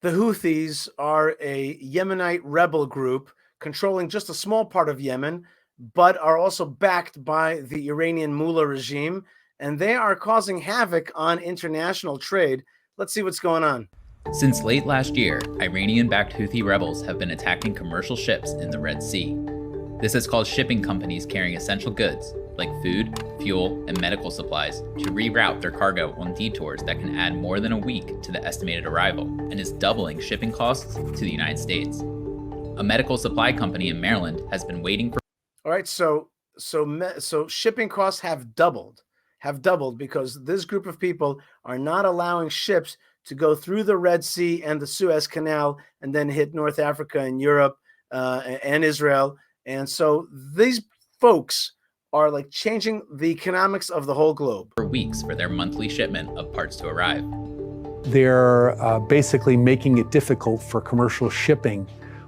The Houthis are a Yemenite rebel group controlling just a small part of Yemen, but are also backed by the Iranian mullah regime, and they are causing havoc on international trade. Let's see what's going on. Since late last year, Iranian-backed Houthi rebels have been attacking commercial ships in the Red Sea. This has caused shipping companies carrying essential goods, like food, fuel, and medical supplies, to reroute their cargo on detours that can add more than a week to the estimated arrival, and is doubling shipping costs to the United States. A medical supply company in Maryland has been waiting for... All right, so shipping costs have doubled because this group of people are not allowing ships to go through the Red Sea and the Suez Canal and then hit North Africa and Europe and Israel. And so these folks are like changing the economics of the whole globe. For weeks for their monthly shipment of parts to arrive. They're basically making it difficult for commercial shipping,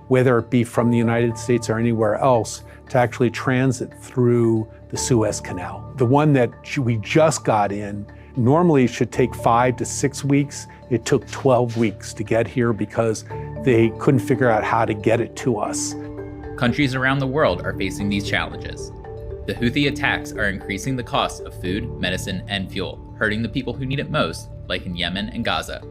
whether it be from the United States or anywhere else, to actually transit through the Suez Canal. The one that we just got in normally should take 5 to 6 weeks. It took 12 weeks to get here because they couldn't figure out how to get it to us. Countries around the world are facing these challenges. The Houthi attacks are increasing the cost of food, medicine, and fuel, hurting the people who need it most, like in Yemen and Gaza.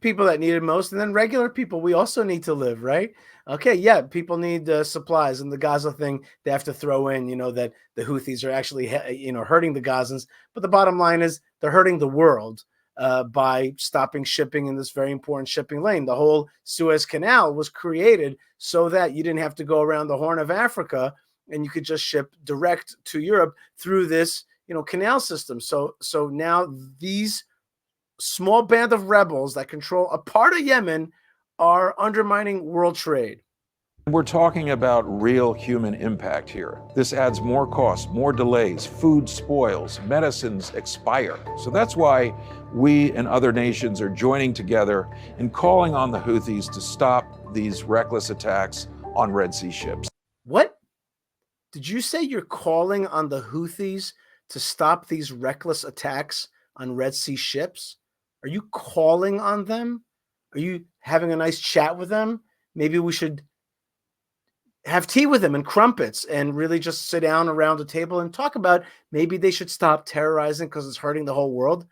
People that need it most, and then regular people, we also need to live, right? Okay, yeah, people need supplies, and the Gaza thing, they have to throw in, that the Houthis are actually, hurting the Gazans. But the bottom line is they're hurting the world by stopping shipping in this very important shipping lane. The whole Suez Canal was created so that you didn't have to go around the Horn of Africa, and you could just ship direct to Europe through this, canal system. So now these small band of rebels that control a part of Yemen are undermining world trade. We're talking about real human impact here. This adds more costs, more delays, food spoils, medicines expire. So that's why we and other nations are joining together and calling on the Houthis to stop these reckless attacks on Red Sea ships. What? Did you say you're calling on the Houthis to stop these reckless attacks on Red Sea ships? Are you calling on them? Are you having a nice chat with them? Maybe we should have tea with them and crumpets and really just sit down around the table and talk about maybe they should stop terrorizing because it's hurting the whole world.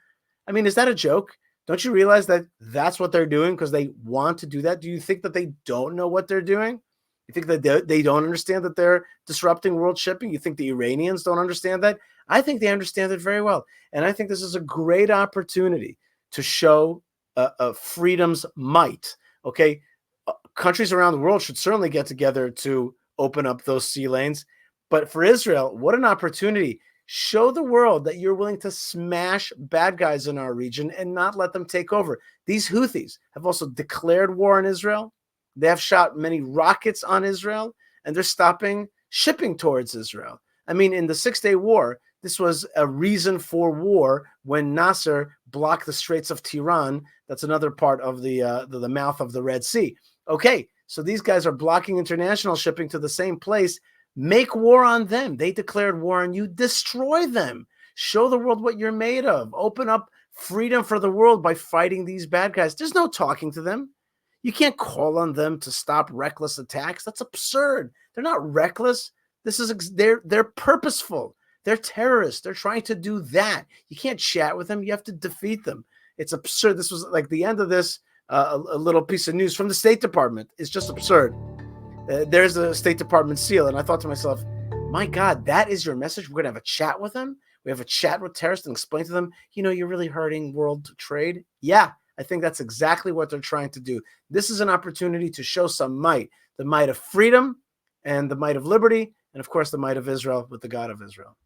I mean, is that a joke? Don't you realize that that's what they're doing because they want to do that? Do you think that they don't know what they're doing? You think that they don't understand that they're disrupting world shipping? You think the Iranians don't understand that? I think they understand it very well. And I think this is a great opportunity to show freedom's might. Okay, countries around the world should certainly get together to open up those sea lanes. But for Israel, what an opportunity. Show the world that you're willing to smash bad guys in our region and not let them take over. These Houthis have also declared war on Israel. They have shot many rockets on Israel, and they're stopping shipping towards Israel. I mean, in the 6-Day War, this was a reason for war when Nasser blocked the Straits of Tiran. That's another part of the mouth of the Red Sea. Okay, so these guys are blocking international shipping to the same place. Make war on them. They declared war on you. Destroy them. Show the world what you're made of. Open up freedom for the world by fighting these bad guys. There's no talking to them. You can't call on them to stop reckless attacks. That's absurd. They're not reckless. They're purposeful. They're terrorists. They're trying to do that. You can't chat with them. You have to defeat them. It's absurd. This was like the end of this, a little piece of news from the State Department. It's just absurd. There's a State Department seal. And I thought to myself, my God, that is your message? We're going to have a chat with them? We have a chat with terrorists and explain to them, you're really hurting world trade? Yeah, I think that's exactly what they're trying to do. This is an opportunity to show some might, the might of freedom and the might of liberty, and of course, the might of Israel with the God of Israel.